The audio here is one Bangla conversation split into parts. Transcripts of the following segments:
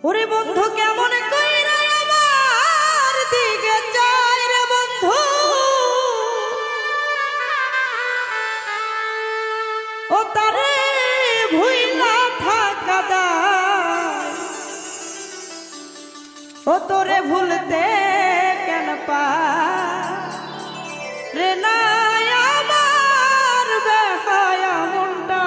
ওরে বন্ধু কেমন কইরা আমার দিকে চাই রে বন্ধু, ও তারে ভুইলা থাকা দায়, ও তোরে ভুলতে কেন পারে না আমার বেহায়া মনটা।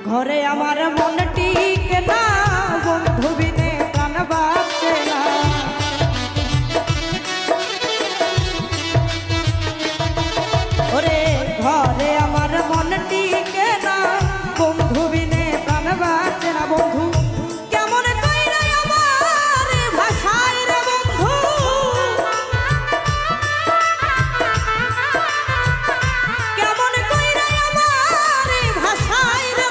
ঘরে আমার মন টিকে না, বন্ধু বিনে প্রাণ বাঁচে না। ওরে ঘরে আমার মন টিকে না, বন্ধু বিনে প্রাণ বাঁচে না। বন্ধু কেমন কইরা আমার ভাষায় রে বন্ধু, কেমন কইরা আমার ভাষায় রে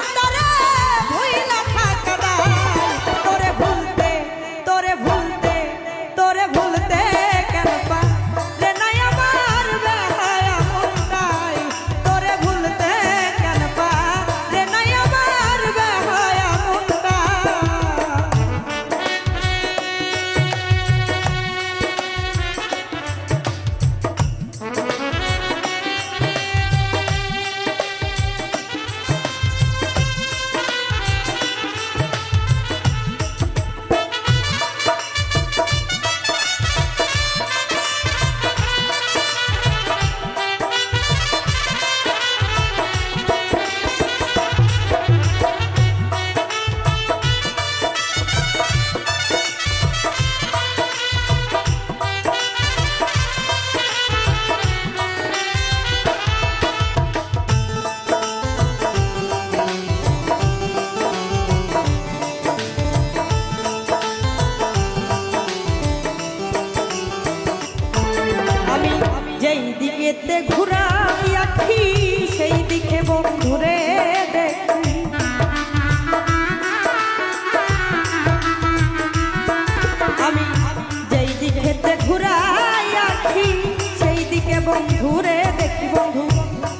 যেই দিকেতে ঘুরাই আখি সেই দিকে বন্ধুরে দেখি। আমি যেই দিকেতে ঘুরাই আখি সেই দিকে বন্ধুরে দেখি। বন্ধু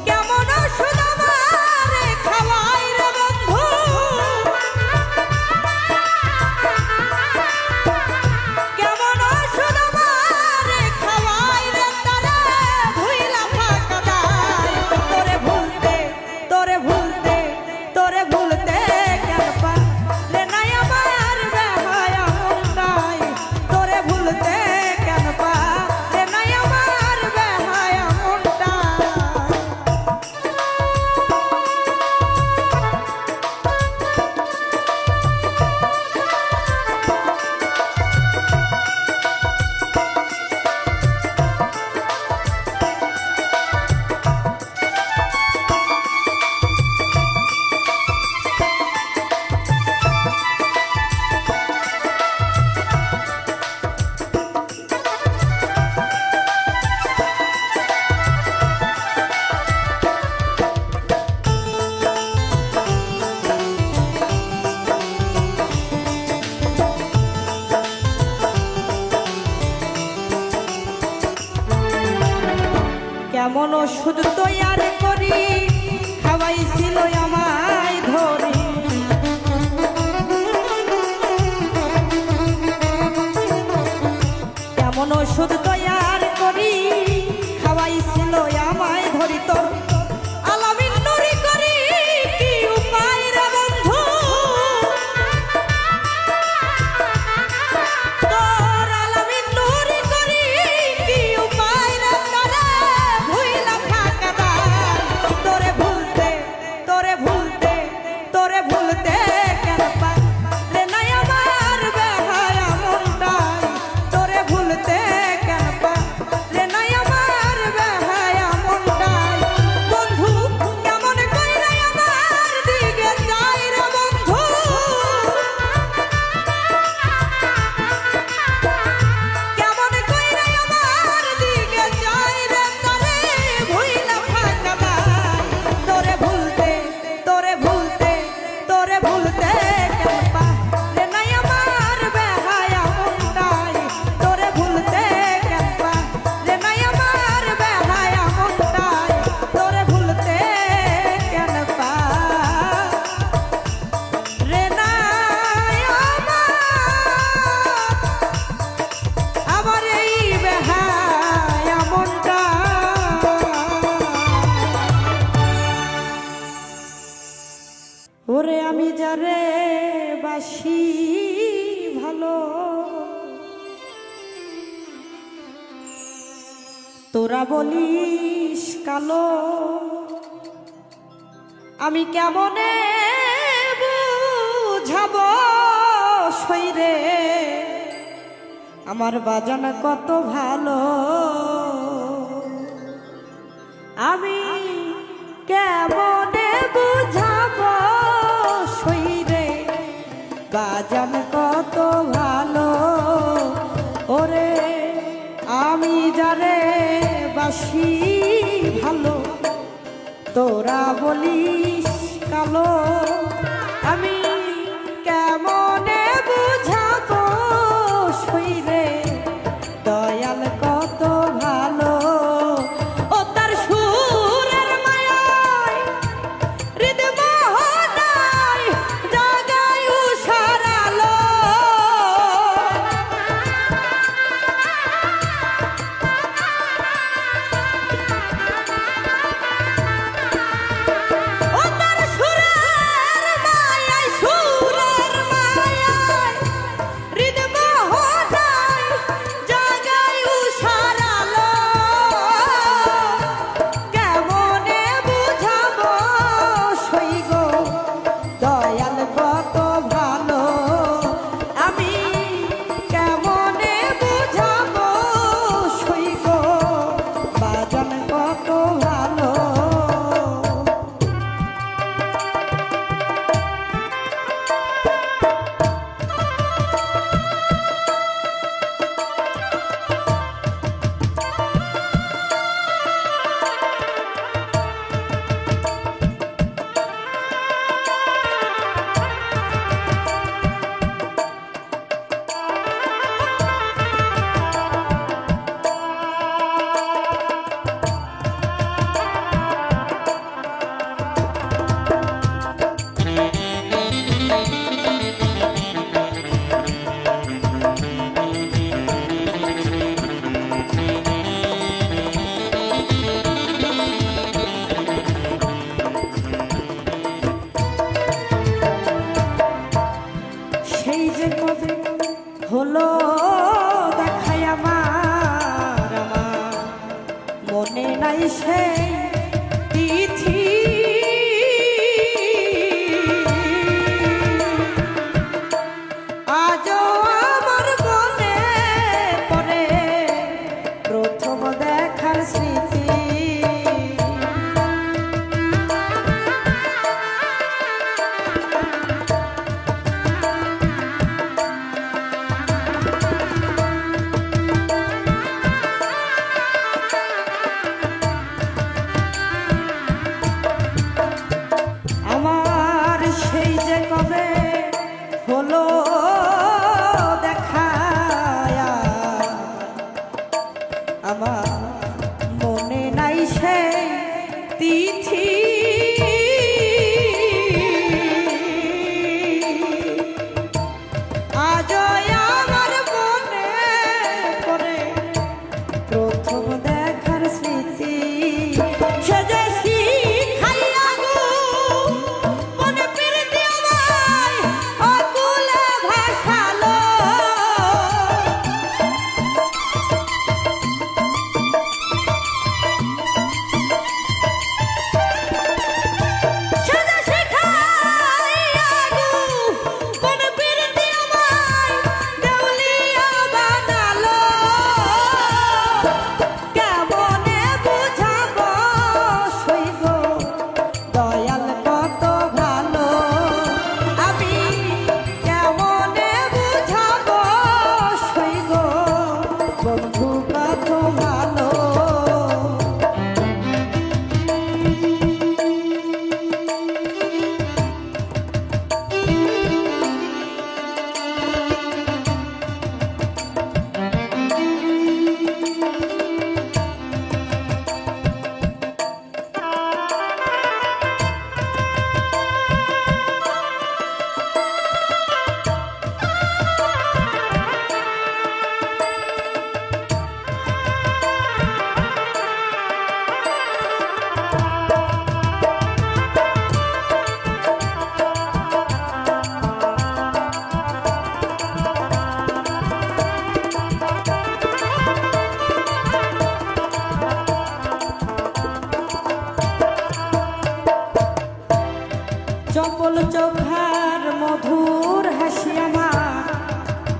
কেমন সুদামারে খাওয়াই রে বন্ধু, কেমন সুদামারে খাওয়াই রে তারা ভুইলা থাকা দায়। তোরে ভুলতে কেন পারে নাই আমার বেহায়া মনটাই। তোরে ভুলতে কেন পারে নাই আমার বেহায়া মনটাই। ওষুধ তৈয়ার করি খাওয়াইছিল আমায় ধরি কেমন ওষুধ তৈয়ার করি খাওয়াইছিল আমায় ধরি তোর আলামিন নুরি করি কি উপায় রে বন্ধু তোর আলামিন নুরি করি কি উপায় রে তারে ভুইলা থাকা দায় তোরে ভুলতে কেন পাই রে নাই আমার বেহায়া মনটাই তোরে ভুলতে কেন পাই রে নাই আমার বেহায়া মনটাই বন্ধু কেমন কইরা আমার দিকে যাই রে বন্ধু কেমন কইরা আমার দিকে যাই রে তারে ভুইলা থাকা দায় তোরে ভুলতে কেন পাই রে নাই আমার বেহায়া মনটাই তোরে ভুলতে কেন পাই রে নাই আমার বেহায়া মনটাই তোরে ভুলতে কেন পাই রে নাই আমার এই বেহায়া মনটা ওরে আমি যারে বাসি ভালো তোরা বলিস কালো আমি কেমনে বুঝাবো সইরে আমার বাজান কত ভালো আমি কেমনে বুঝাবো সইরে বাজান কত ভালো ওরে আমি যারে বাসি ভালো তোরা বলিস কালো আমি কেমনে বুঝাবো সইরে দয়াল কত ভালো ও তার সুরের মায়ায় হৃদমোহনায় জাগায় উষার আলো ও তার সুরের মায়ায় হৃদমোহনায় জাগায় উষার আলো কেমনে বুঝাবো সই গো দয়াল কত ভালো আমি কেমনে বুঝাবো সই গো বাজান কত ভালো সেই যে কবে হলো দেখাই আমার মনে নাই সেই তিথি আজও আমার মনে পড়ে প্রথম দেখার স্মৃতি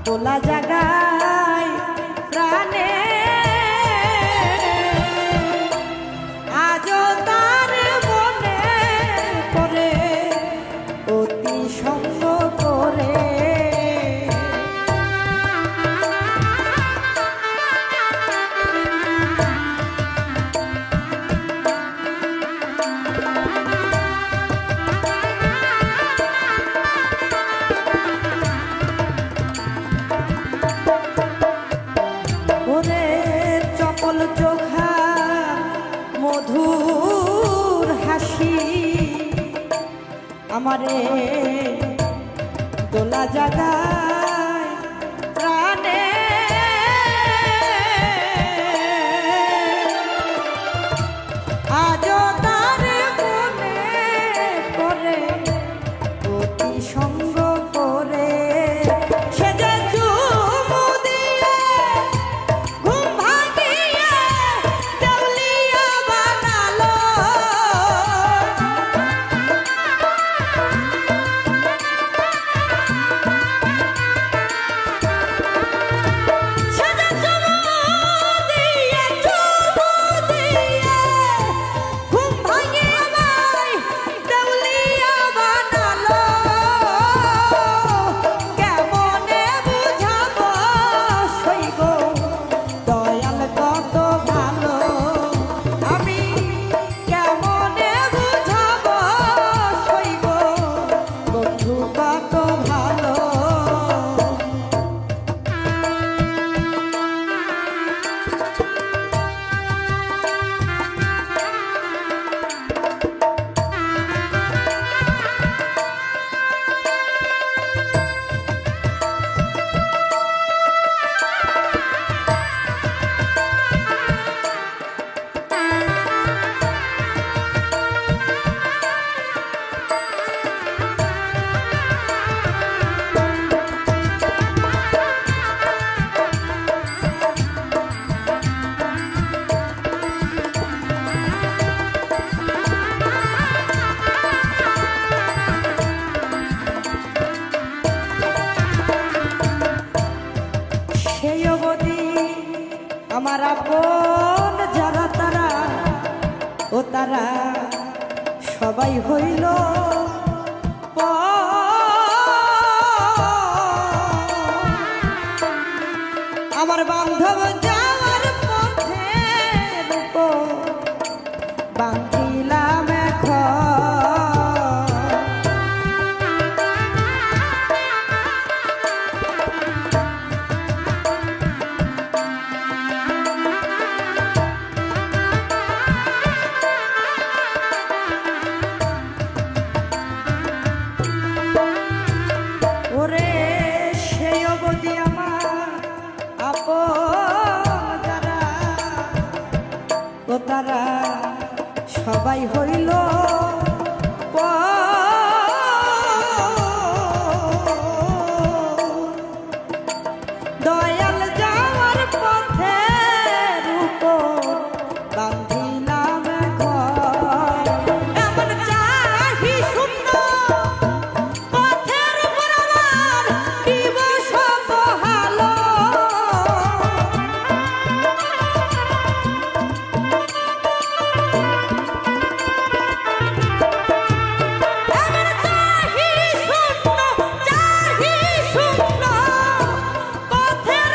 দোলা জাগায় প্রাণে আজও তার মনে পড়ে অতি সঙ্গ করে চপল চোখা মধুর হাসি আমারে দোলা জাগায় প্রাণে আজও তার মনে করে অতি সঙ্গ করে সে যে চুমু দিয়ে ঘুম ভাঙিয়ে দেউলিয়া বানালো সে যে চুমু দিয়ে ঘুম ভাঙিয়ে আমায় দেউলিয়া বানালো কেমনে বুঝাবো সইব দয়াল কত ভালো আমি কেমনে বুঝাবো সইব বন্ধু কত ভালো সেই অবধি আমার আপন যারা তারা ও তারা সবাই হইল আমার বান্ধব যাওয়ার পথে বান্ধিলাম এখন ওরে সেই অবধি আমার আপন যারা ও তারা সবাই হইল দয়াল যাওয়ার পথে বান্ধিলাম ঘর এমন চাহি সুন্দর পথের উপর আমার দিবস বহালো এমন চাহি সুন্দর পথের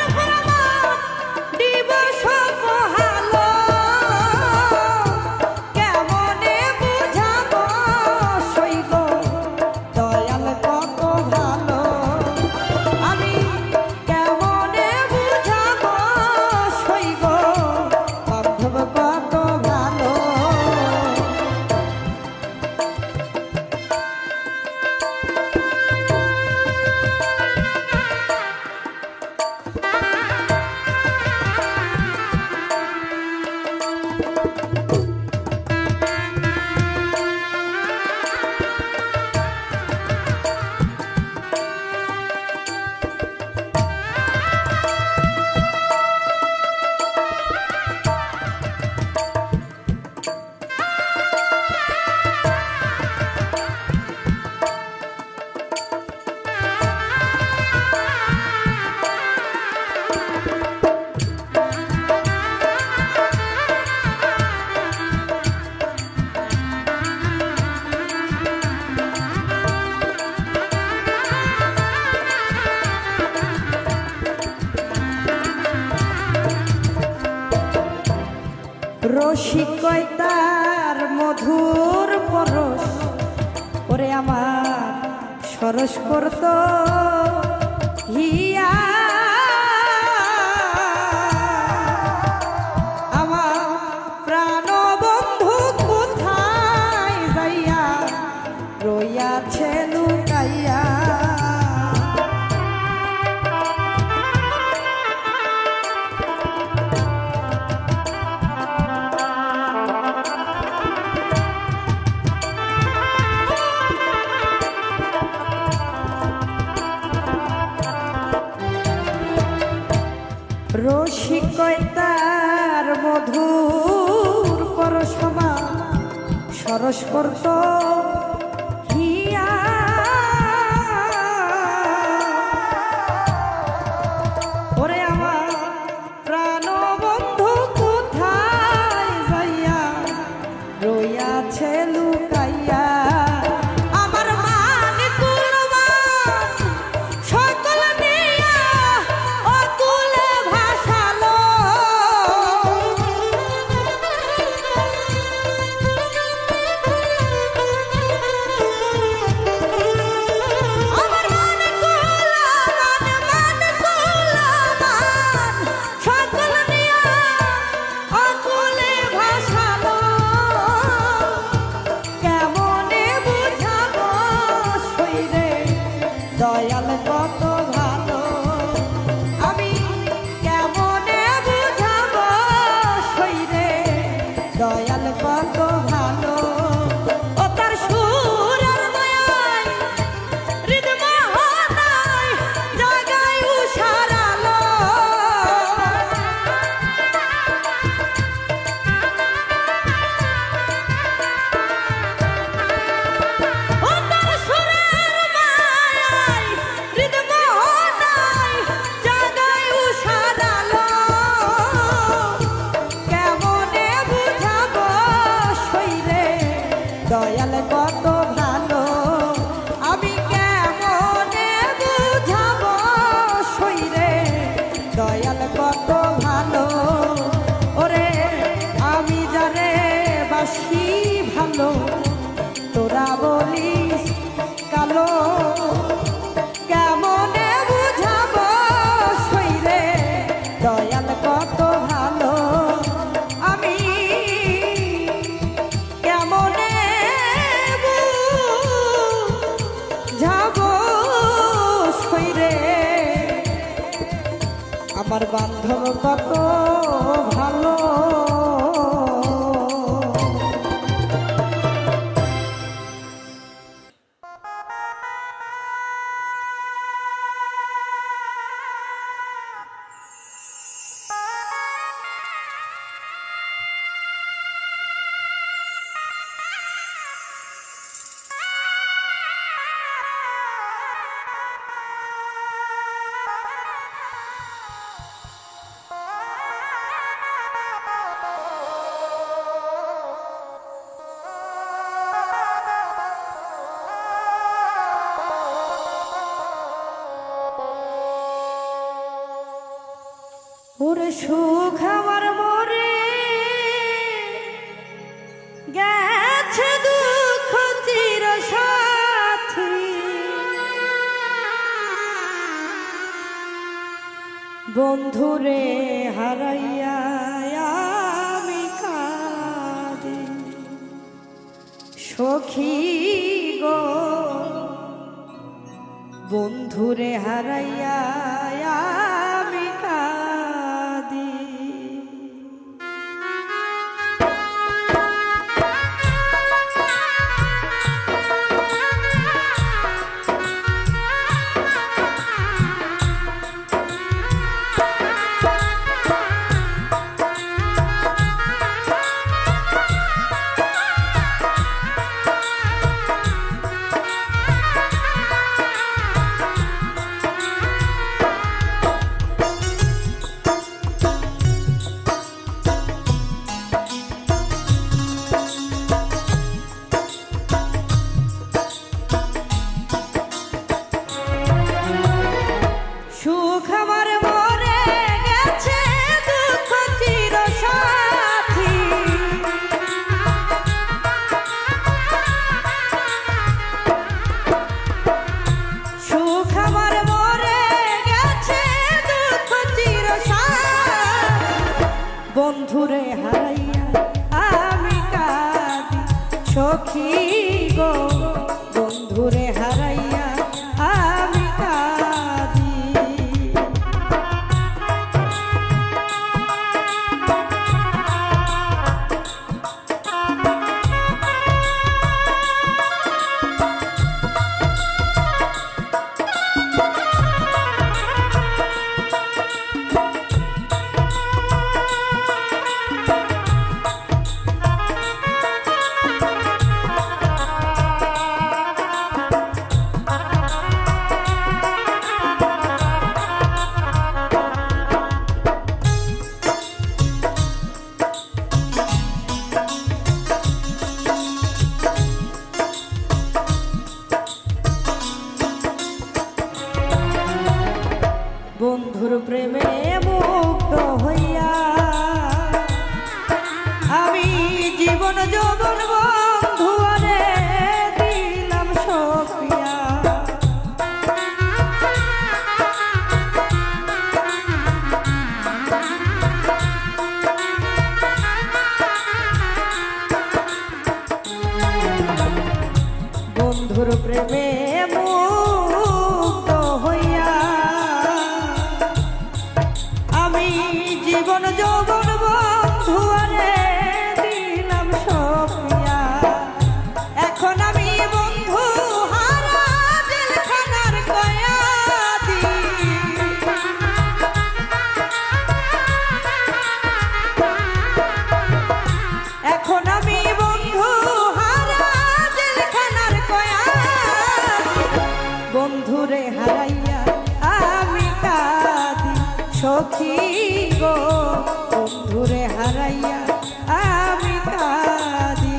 রসিকতার মধুর পরশ ওরে আমার সরস করত হিয়া আমার প্রাণ বন্ধু কোথায় যাইয়া রইয়াছে লুকাইয়া রসিকতার মধুর পরশমা সরস করত হিয়া ওরে আমার প্রাণ বন্ধু কোথায় যাইয়া রইয়াছে লুকাইয়া দয়াল কত ভালো আমি কেমনে বুঝাবো শরীরে দয়াল কত ভালো ও তার সুর আর মায়ায় হৃদমোহনায় জাগায় উষার আলো ও তার সুরের মায়ায় হৃদমোহনায় জাগায় উষার আলো কেমনে বুঝাবো শরীরে দয়াল কত ভালো আমি কেমনে বুঝাবো শরীরে দয়াল কত ভালো ওরে আমি যারে বাসি ভালো তোরা বলিস কালো কেমনে বুঝাবো শরীরে দয়াল কত ভালো আমি কেমনে বুঝাবো শরীরে আমার বান্ধব কত ভালো ওরে সুখ আমার মরে গেছে দুঃখ চির সাথী বন্ধুরে হারাইয়া আমি কাঁদি সখী গো বন্ধুরে হারাইয়া আমি কাঁদি আমার মরে গেছে দুঃখ চির সাথী বন্ধুরে হারাইয়া আমি কাঁদি সখী গো, বন্ধুরে হারাইয়া আমি কাঁদি। বন্ধুর প্রেমে মুগ্ধ হইয়া আমি জীবন যৌবন বন্ধুরে দিলাম সপিয়া। বন্ধুর প্রেমে মুগ্ধ হইয়া আমি জীবন যৌবন বন্ধুরে দিলাম সপিয়া। এখন আমি বন্ধু হারা জেলখানার কয়াদি, এখন আমি বন্ধু হারা জেলখানার কয়াদি। বন্ধুরে হারাইয়া আমি কাঁদি সখী গো, বন্ধুরে হারাইয়া আমি কাঁদি।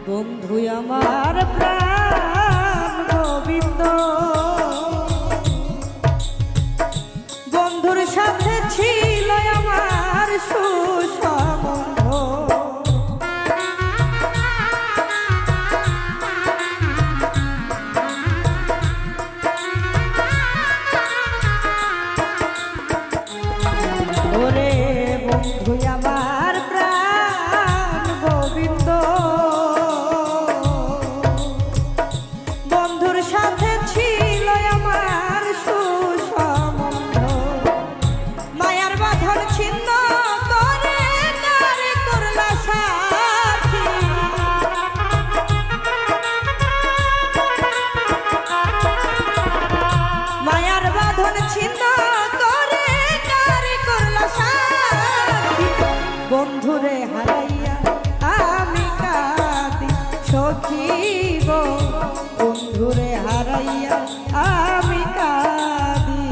বন্ধু আমার প্রাণ গোবিন্দ, বন্ধুর সাথে ছিল আমার সুসম্বন্ধ। ওরে বন্ধু আমার প্রাণ গোবিন্দ, বন্ধুর সাথে ছিল আমার সুসম্বন্ধ। মায়ার বাঁধন ছিন্ন করে কারে করলা সাথী, মায়ার বাঁধন ছিন্ন করে কারে করলা সাথী। বন্ধুরে হারাইয়া আমি কাঁদি সখী গো, বন্ধুরে হারাইয়া আমি কাঁদি।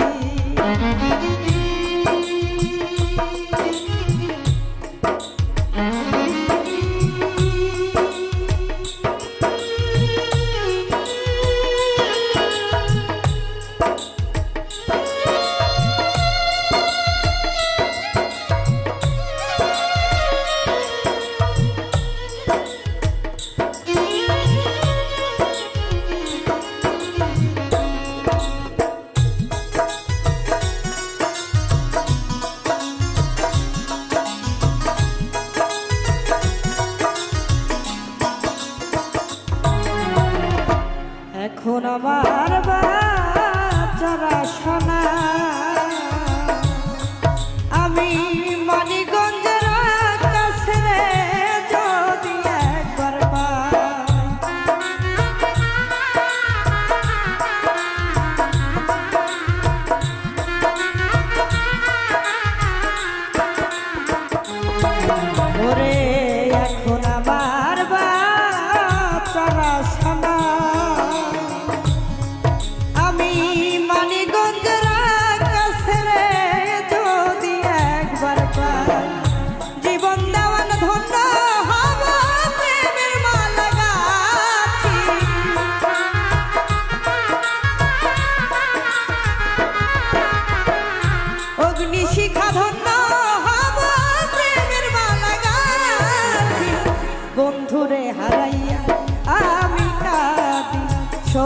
এখন আমার বাচ্চারা শোনা, আমি মানিকগঞ্জের কাছে রে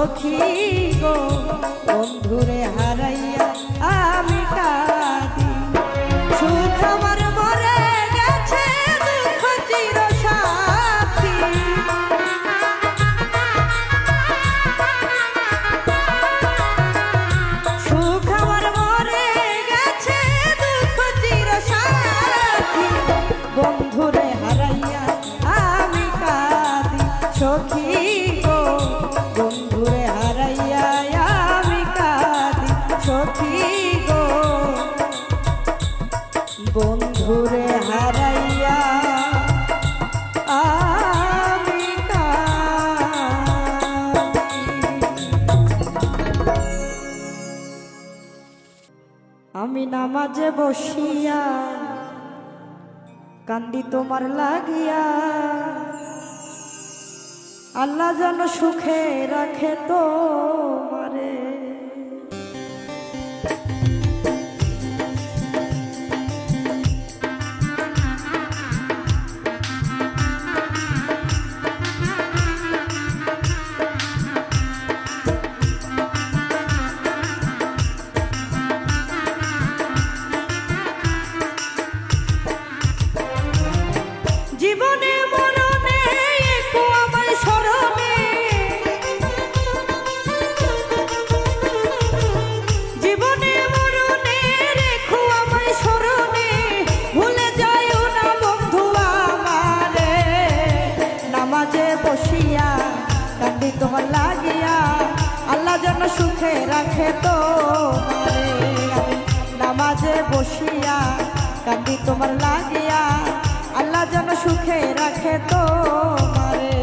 সখী গো বন্ধুরে হারাইয়া আমি কাঁদি সুখ আমার মরে গেছে দুঃখ চিরসাথী সুখ আমার মরে গেছে দুঃখ চিরসাথী বন্ধুরে হারাইয়া আমি কাঁদি সখী গো বন্ধুরে হারাইয়া আমি কাঁদি সখী গো বন্ধুরে হারাইয়া আমি কাঁদি আমি নামাজে বসিয়া কান্দি তোমার লাগিয়া আল্লাহ যেন সুখে রাখে তোমারে জীবনে মরণে একটু আমার স্মরণে জীবনে মরণে রেখো আমায় স্মরণে ভুলে যাইও না বন্ধু আমারে নামাজে বসিয়া কান্দি তোমার লাগিয়া আল্লাহ যেন সুখে রাখে তোমারে আমি নামাজে বসিয়া কান্দি তোমার লাগিয়া আল্লাহ যেন সুখে রাখে তোমারে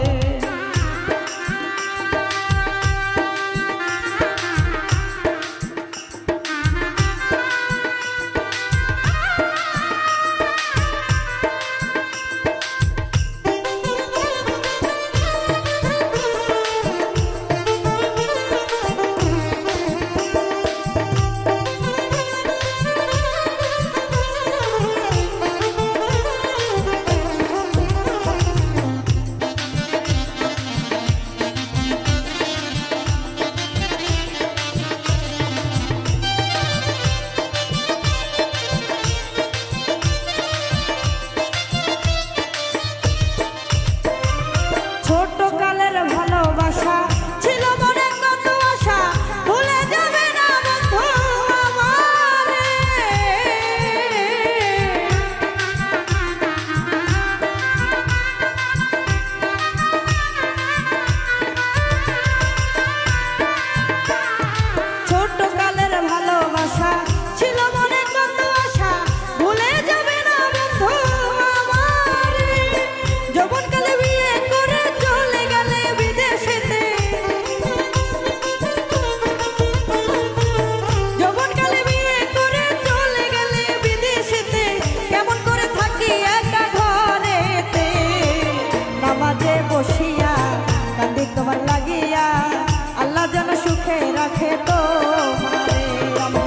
সুখে রাখে তোমারে আমি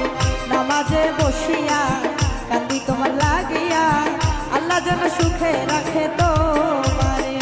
নামাজে বসিয়া কান্দি তোমার লাগিয়া আল্লাহ যেন সুখে রাখে তোমারে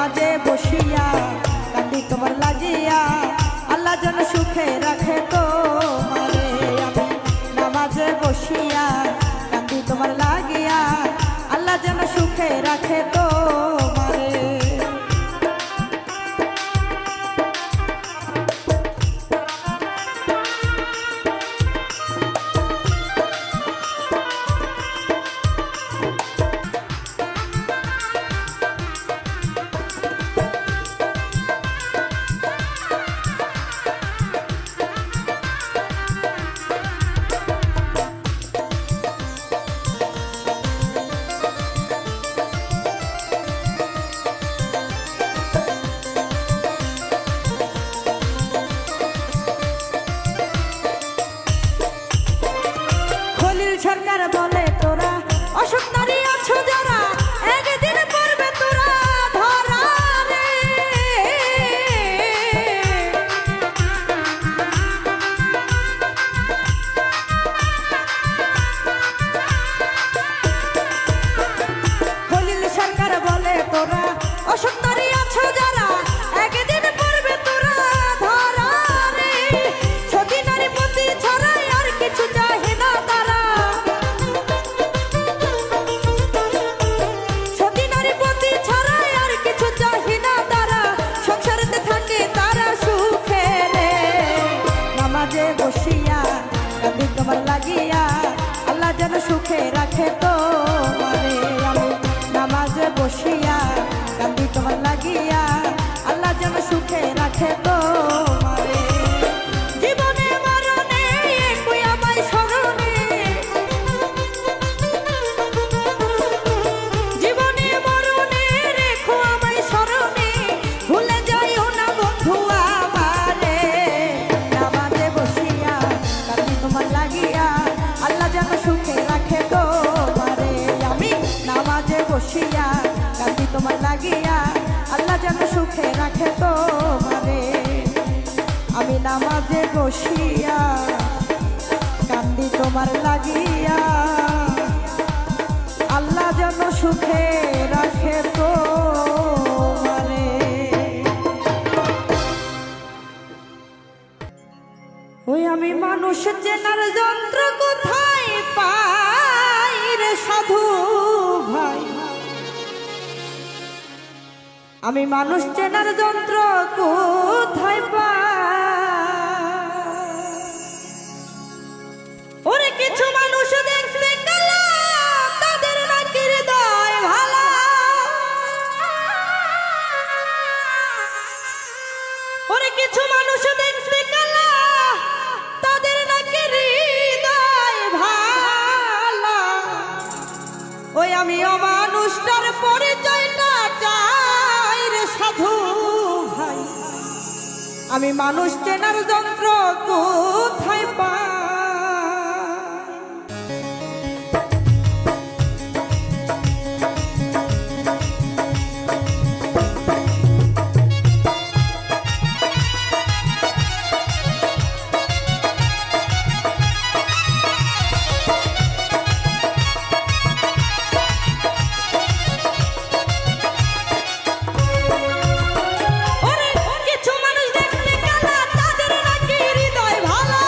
নামাজে বসিয়া কান্দি তোমার লাগিয়া আল্লাহ যেন সুখে রাখে তোমারে। আমি নামাজে বসিয়া কান্দি তোমার লাগিয়া আল্লাহ যেন সুখে রাখে তোমারে। সরকার বলে তোরা অসৎ নারী আছো যারা একদিন পড়বে তোরা ধরা রে। খলিল সরকার বলে তোরা অসৎ নারী আছো যারা একদিন পড়বে তোরা ধরা রে। সতী নারী পতি ছড়াই আর কিছু চাহে না তারা। বসিয়া কান্দি তোমার লাগিয়া আল্লাহ যেন সুখে রাখে তোমারে। আমি নামাজে বসিয়া কান্দি তোমার লাগিয়া আল্লাহ যেন সুখে রাখে তোমারে। জীবনে মরণে একই আমায় স্মরণে, জীবনে মরণে রেখো আমায় স্মরণে, ভুলে যাইও না বন্ধু আমারে। নামাজে বসিয়া কান্দি তোমার লাগিয়া আল্লাহ যেন সুখে রাখে তোমারে। আমি নামাজে বসিয়া কান্দি তোমার লাগিয়া আল্লাহ যেন সুখে রাখে তোমারে। আমি নামাজে বসিয়া কান্দি তোমার লাগিয়া আল্লাহ যেন সুখে রাখে তোমারে। ওই আমি মানুষ চেনার যন্ত্র কোথায় পাই রে সাধু ভাই, আমি মানুষ চেনার যন্ত্র কোথায় পাই। ওরে কিছু মানুষ দেখতে কালা তাদের নাকি হৃদয় ভালা। ওরে কিছু মানুষ দেখতে কালা তাদের নাকি হৃদয় ভালা। ওই আমি অমানুষটার পরিচয়টা চাই রে সাধু ভাই, আমি মানুষ চেনার যন্ত্র কোথায় পাই। কিছু মানুষ দেখতে কালা তাদের নাকি হৃদয় ভালা।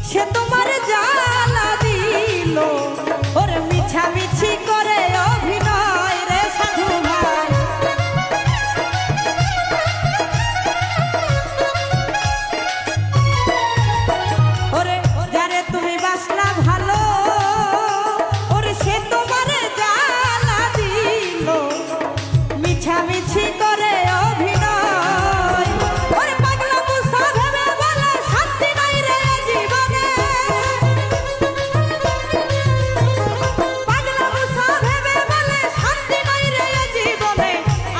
সে তোমার জ্বালা দিল ওরে মিছামিছি করে অভিনয় রে সাধু ভাই ওরে যারে তুমি বাসনা ভালো ওরে সে তোমার জ্বালা দিল মিছামিছি করে অভিনয় ওরে পাগলা মুসা ভেবে বলে শান্তি নাই রে জীবনে পাগলা মুসা ভেবে বলে শান্তি নাই রে জীবনে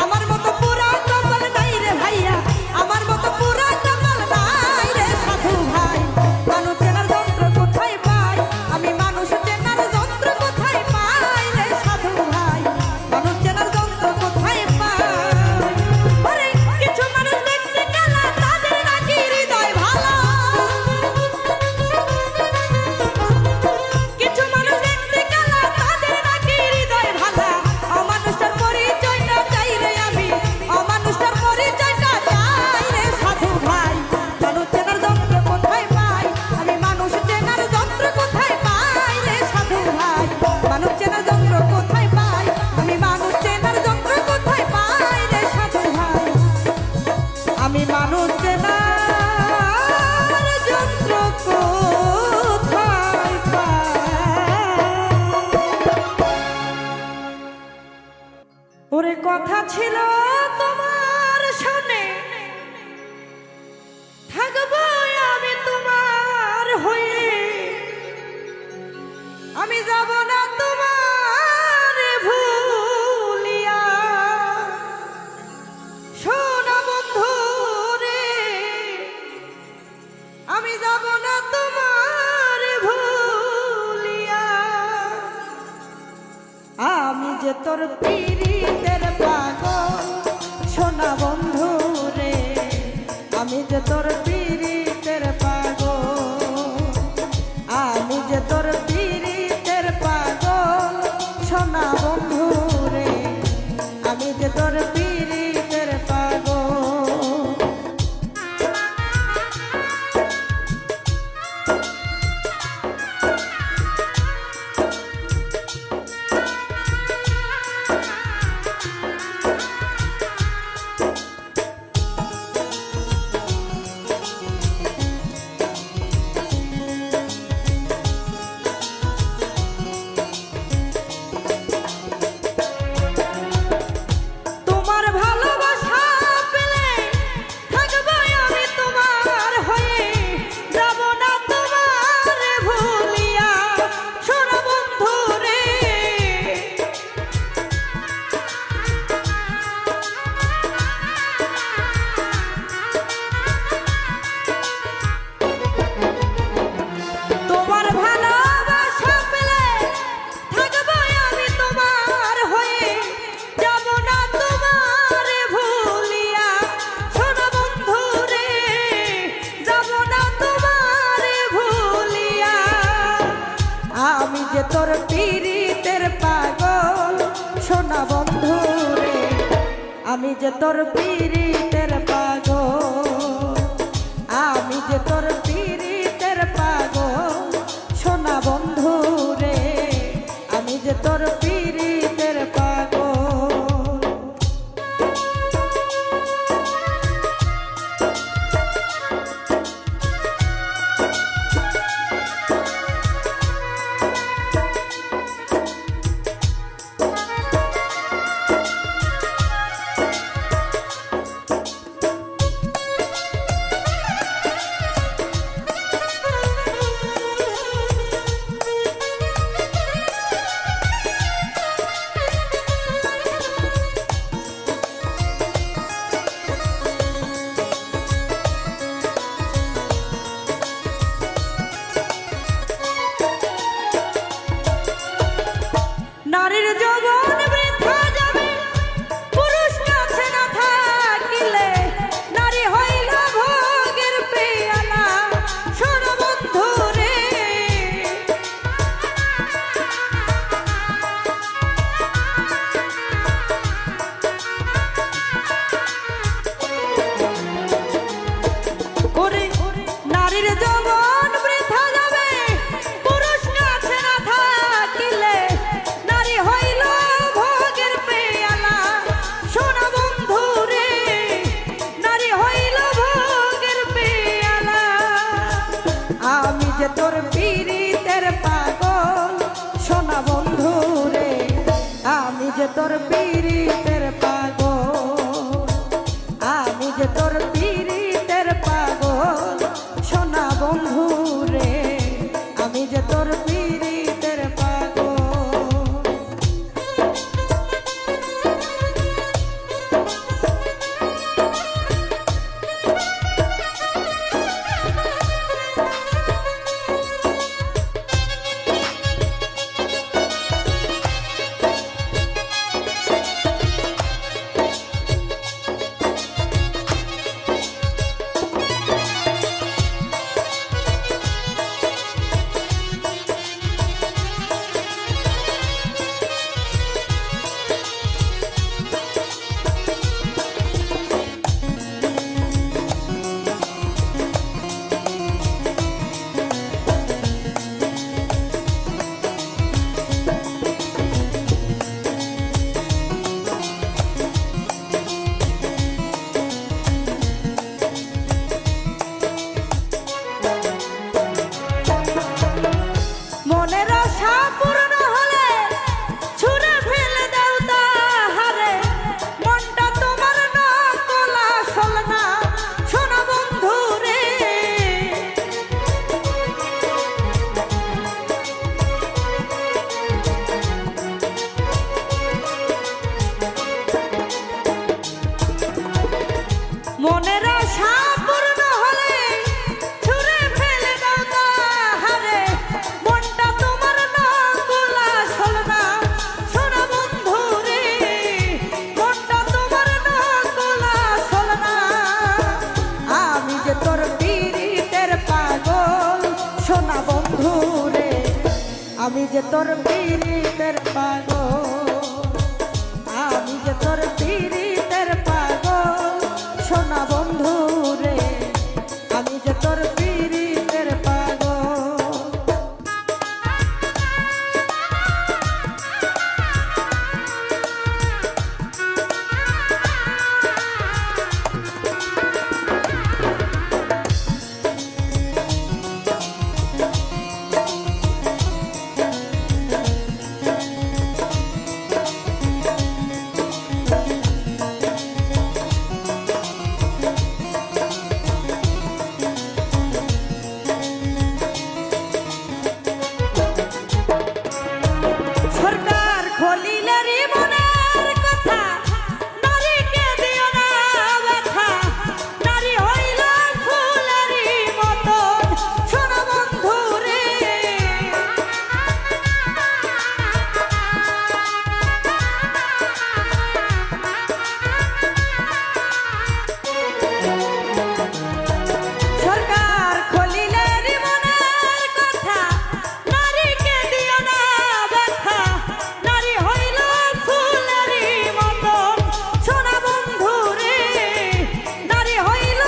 আমার মতো পুরা কপাল নাই রে ভাইয়া আমার মতো পুরা কপাল নাই রে সাধু ভাই মানুষ চেনার যন্ত্র কোথায় পাই আমি মানুষ চেনার যন্ত্র কোথায় পাই রে সাধু ভাই মানুষ চেনার যন্ত্র কোথায় পাই ওরে কিছু মানুষ দেখতে গেলে তাদের নাকি হৃদয় ভালো কিছু মানুষ দেখতে গেলে তাদের নাকি হৃদয় ভালো অমানুষটার পরিচয়টা চাই রে আমি অমানুষটার পরিচয়টা চাই রে সাধু ভাই মানুষ চেনার যন্ত্র কোথায় পাই আমি মানুষ চেনার যন্ত্র কোথায় পাই রে সাধু ভাই মানুষ চেনার যন্ত্র কোথায় পাই আমি মানুষ চেনার যন্ত্র কোথায় পাই রে সাধু ভাই আমি মানুষ চেনার যন্ত্র কোথায় পাই ওরে কথা ছিল তোমার শুনে থাকবো আমি তোমার হয়ে আমি যাব না তোমার ভুলিয়া শোনা বন্ধু রে আমি যাব না তোমার ভুলিয়া আমি যে তোর পীড়িতের পাগল সোনা বন্ধু রে আমি যে তোর পীড়িতের পাগল আমি যে তোর পীড়িতের পাগল সোনা বন্ধু রে আমি যে তোর পীড়িতের পাগল তোমার ভালোবাসা পেলে থাকবো আমি তোমার হয়ে যাব না তোমার ভুলিয়া সোনা বন্ধু রে তোমার ভালোবাসা পেলে থাকবো আমি তোমার হয়ে যাব না তোমার ভুলিয়া সোনা বন্ধু রে যাব না তোমার ভুলিয়া আমি যে তোর পীড়িতের পাগল সোনা বন্ধু রে আমি যে তোর পীড়িতের পাগল আমি যে তোর পীড়িতের পাগল সোনা বন্ধু রে আমি যে তোর পীড়িতের পাগল আমি যে তোর পীড়িতের পাগল সোনা বন্ধু রে, আমি যে তোর পীড়িতের পাগল, আমি যে তোর পীড়িতের পাগল সোনা বন্ধু রে, আমি যে তোর পীড়িতের পাগল। মনের আশা পূর্ণ হলে ছুঁড়ে ফেলে দাও তাহারে, মনটা তোমার নকল আসল না সোনা বন্ধু রে। মনের আশা পূর্ণ হলে ছুঁড়ে ফেলে দাও তাহারে, মনটা তোমার নকল আসল না সোনা বন্ধু রে, মনটা তোমার নকল আসল না। আমি যে তোর পীড়িতের পাগল সোনা বন্ধু রে, আমি যে তোর পীড়িতের পাগল, আমি যে তোর পীড়িতের পাগল সোনা বন্ধু রে, আমি যে তোর পীড়িতের পাগল। সরকার খলিলেরই মনের কথা, নারীকে দিও না ব্যথা, নারী হইল ফুলেরই মতন সোনা বন্ধু রে। সরকার খলিলেরই মনের কথা, নারীকে দিও না ব্যথা, নারী হইল ফুলেরই মতন সোনা বন্ধু রে, নারী হইল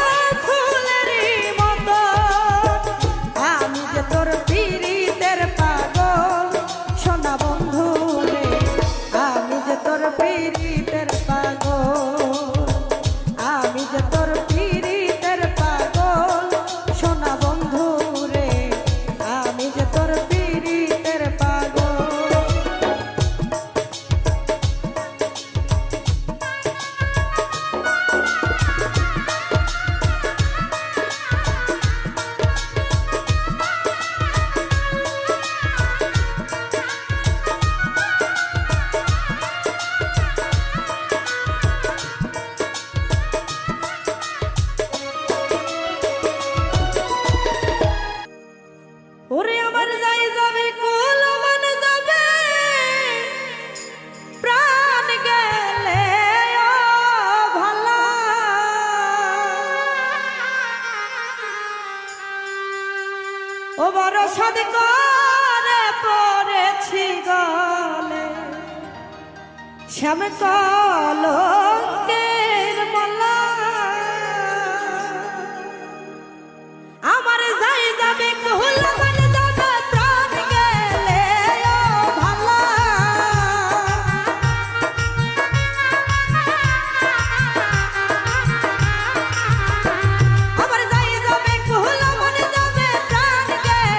ফুলেরই মতন। আমি যে তোর পীড়িতের পাগল সোনা বন্ধু রে, আমি যে তোর পীড়িতের পাগল, আমি যে তোর পীড়িতের পাগল সোনা বন্ধু রে, আমি যে তোর পীড়িতের পাগল। ওরে আমার যাই যাবে কুল মান যাবে, প্রাণ গেলে ও ভালা, ও বড় সাদ করে পড়েছি গলে, শ্যাম কলঙ্কের মালা। আমার যাই যাবে কুল মান যাবে, প্রাণ গেলে ও ভালা, আমার যাই যাবে কুল মান যাবে, প্রাণ গেলে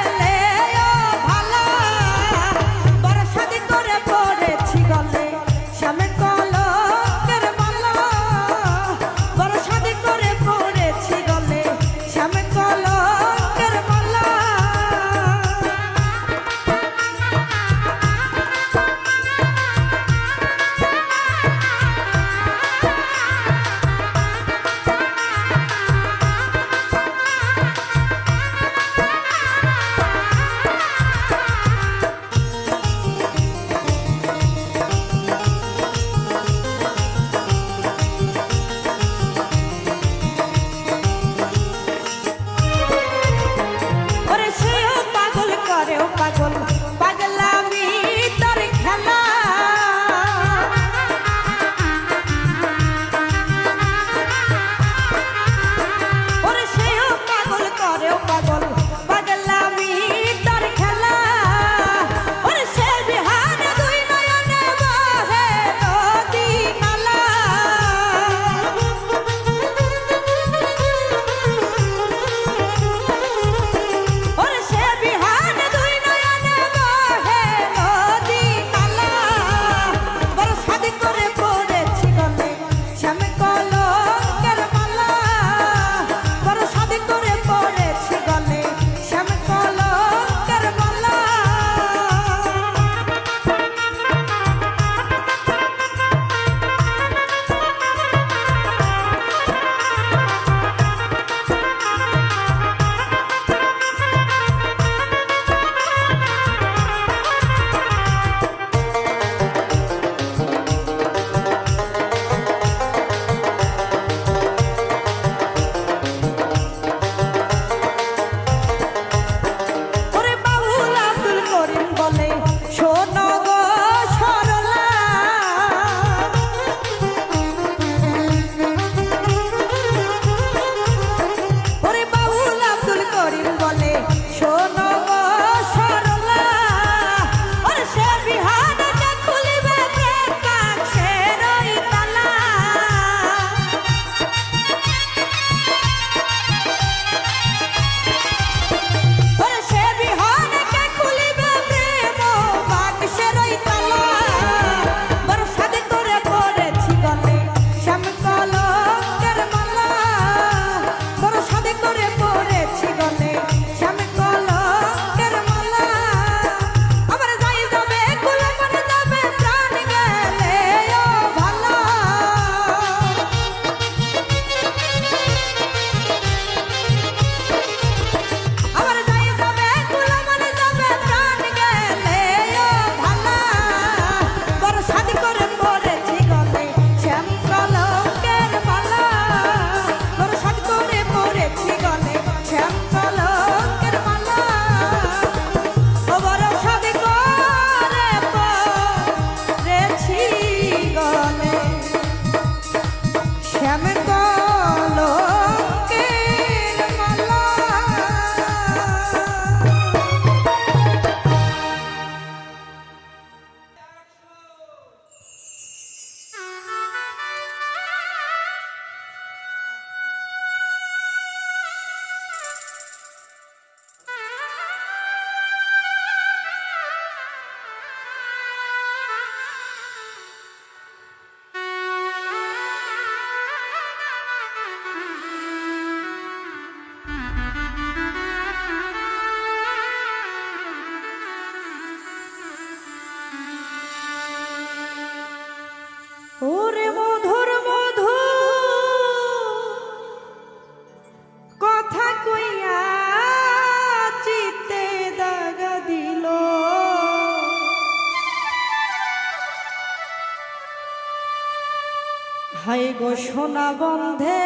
গো সোনা বন্ধে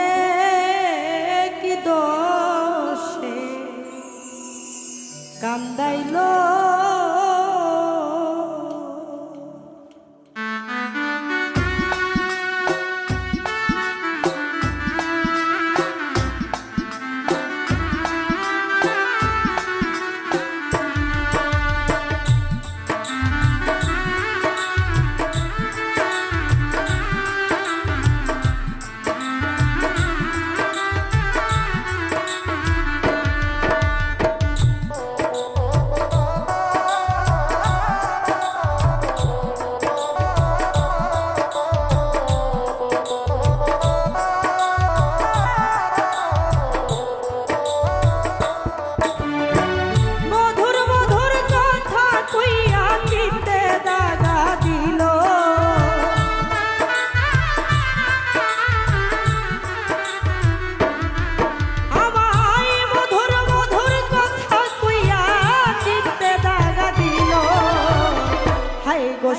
কি দোষে কান্দাইলো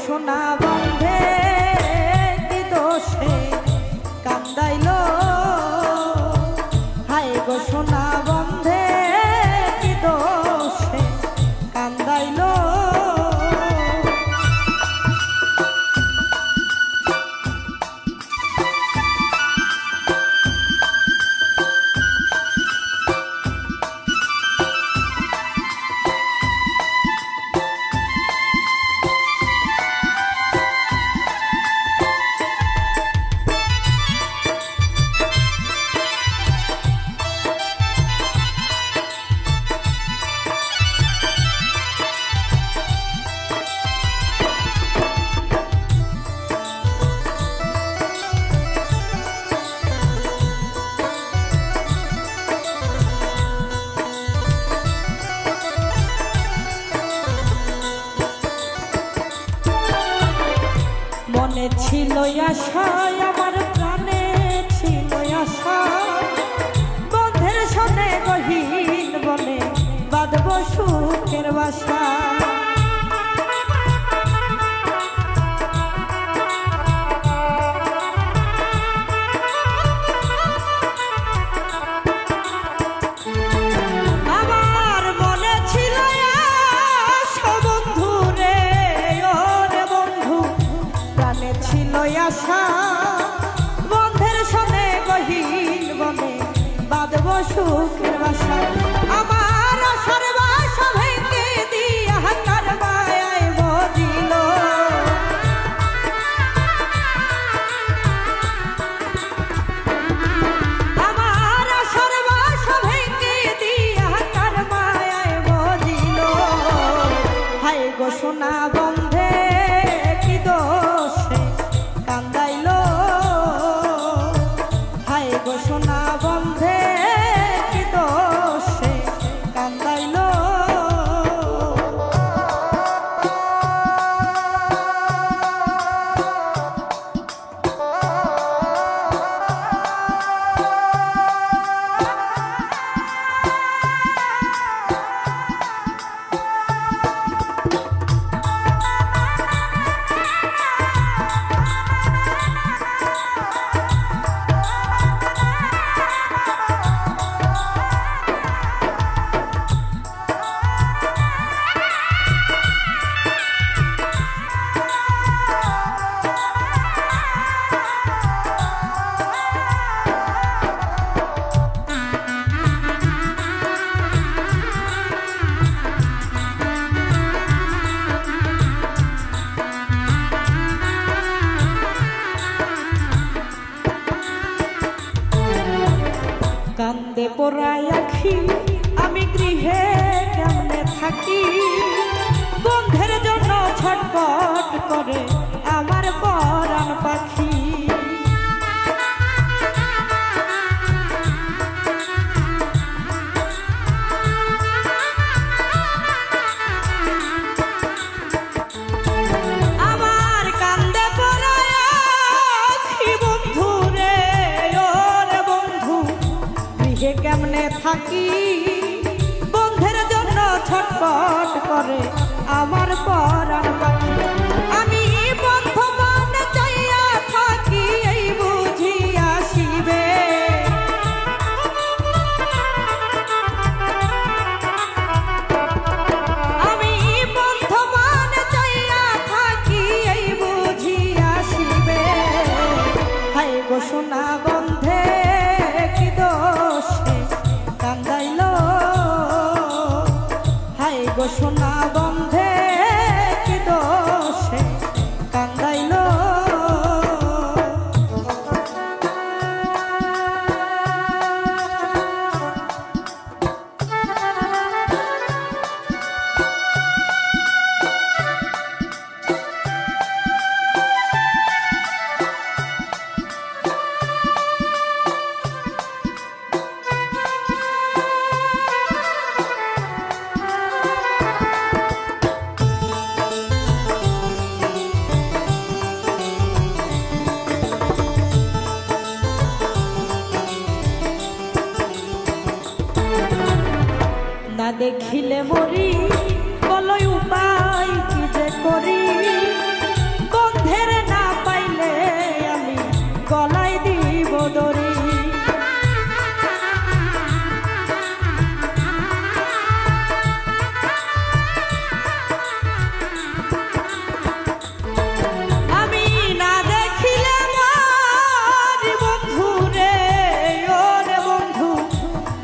সোনা বন্ধে কি দোষে কান্দাইলো হায় গো সোনা বন্ধে কি দোষে কান্দাইলো মনে ছিল আশা আমার প্রাণে ছিল আশা বন্ধের সনে গহীন বনে বাঁধব সুখের বাসা আমার মনে ছিল আশা বন্ধু রে ওরে বন্ধু প্রাণে ছিল আশা বন্ধের সনে গহীন বনে বাঁধব সুখের বাসা আমার আশার বাসা ভেঙে দিয়া কার মায়ায় বদিল আমার আশার বাসা ভেঙে দিয়া কার মায়ায় বদিল হায় গো সোনা বন্ধে কি দোষে কান্দাইলো হায় গো সোনা বন্ধে কি দোষে কান্দাইলো কান্দে পোড়ায় আখি আমি গৃহে কেমনে থাকি বন্ধের জন্য ছটফট করে আমার পরাণ পাখি আমার কান্দে পোড়ায় আখি বন্ধু রে ওরে বন্ধু গৃহে কেমনে থাকি বন্ধের জন্য ছটফট করে আমার পরাণ পাখি আমি বন্ধ মান চাইয়া থাকি এই বুঝি গো সোনা বন্ধে কি দোষে কান্দাইলো না দেখিলে মরি বলই উপায় কি যে করি বন্ধের না পাইলে আমি গলায় দিব দড়ি আমি না দেখিলে মরি বন্ধু রে ও রে বন্ধু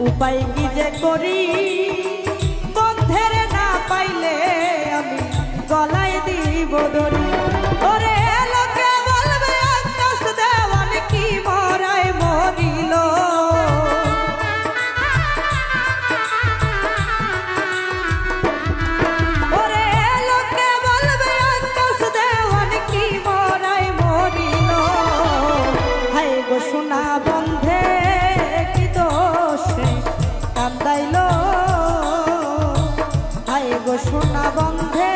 উপায় কি যে করি গলায় দিব দড়ি ওরে লোকে বলবে আকাশ দেওয়ান কি মরাই মরিল ওরে লোকে বলবে আকাশ দেওয়ান কি মরাই মরিল হায় গো সোনা বন্ধে কি দোষে কান্দাইল হায় গো সোনা বন্ধে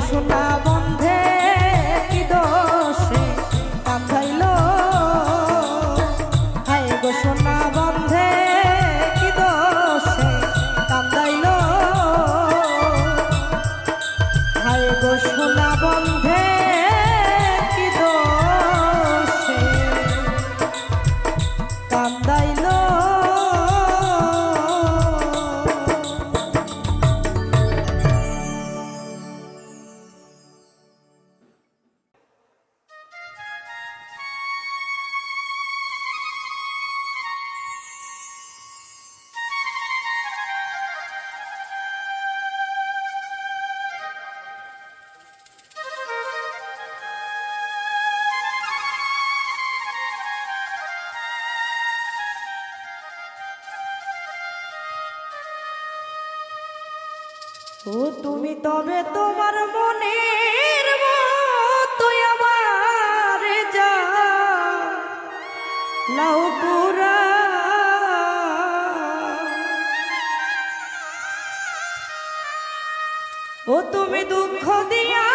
সোনা বন্ধে কি দোষে কান্দাইল হায় গো সোনা বন্ধে কি দোষে কান্দাইল হায় গো সোনা বন্ধে কি দোষে কান্দাইল ও তুমি তবে তোমার মনের মতো আমার যা লাউ পুরা ও তুমি দুঃখ দিয়া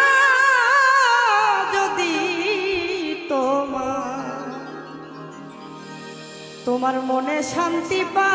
যদি তোমার মনে শান্তি পা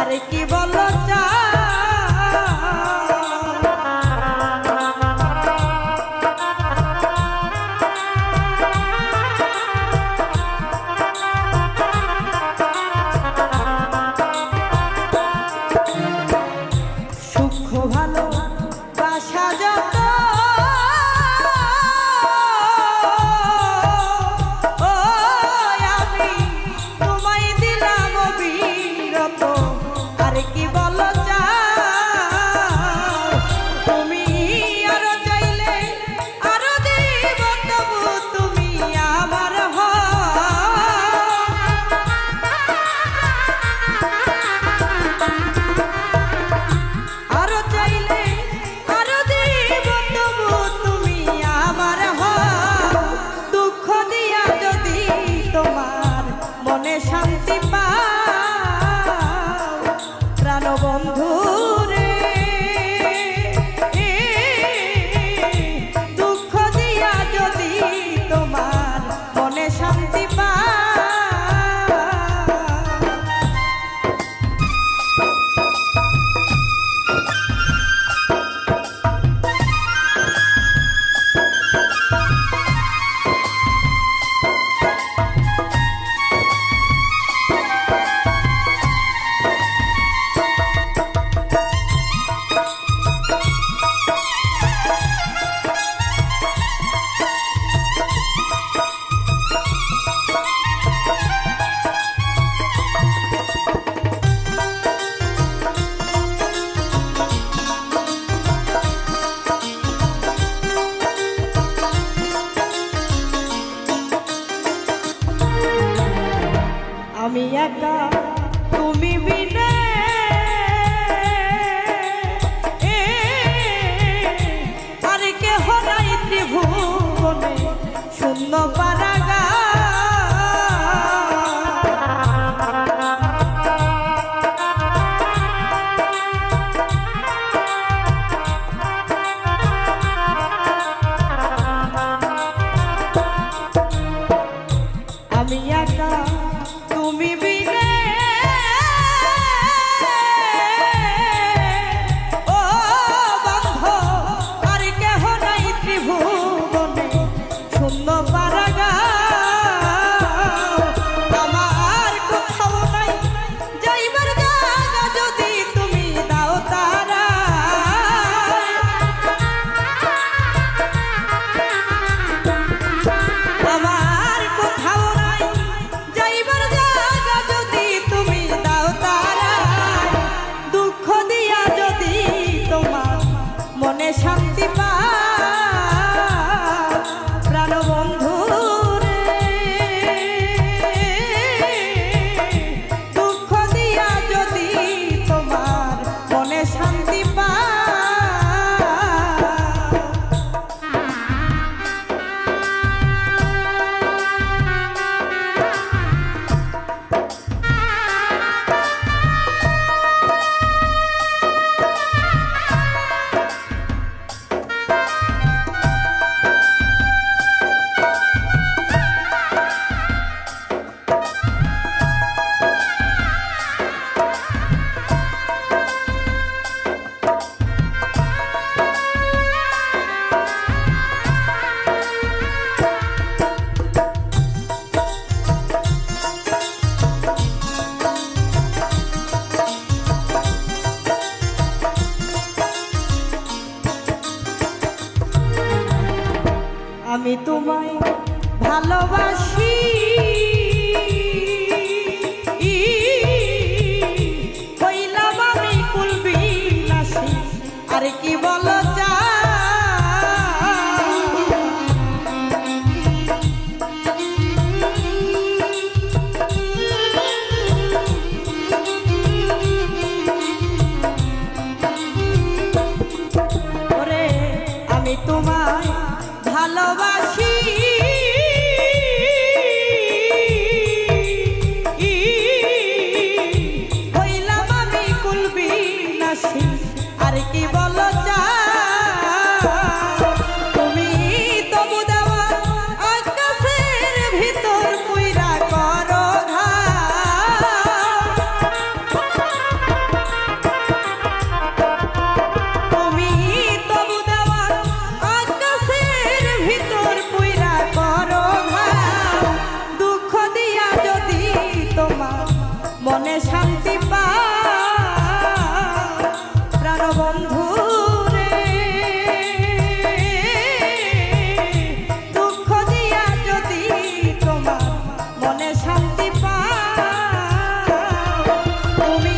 আরে কি বলো সূক্ষ্ম ভালো বাসা যত ও আমি তোমায় দিলাম বিরত আরে শান্তি পাও প্রাণবন্ধু রে। দুঃখ দিয়া যদি তোমার মনে শান্তি পাও, তুমি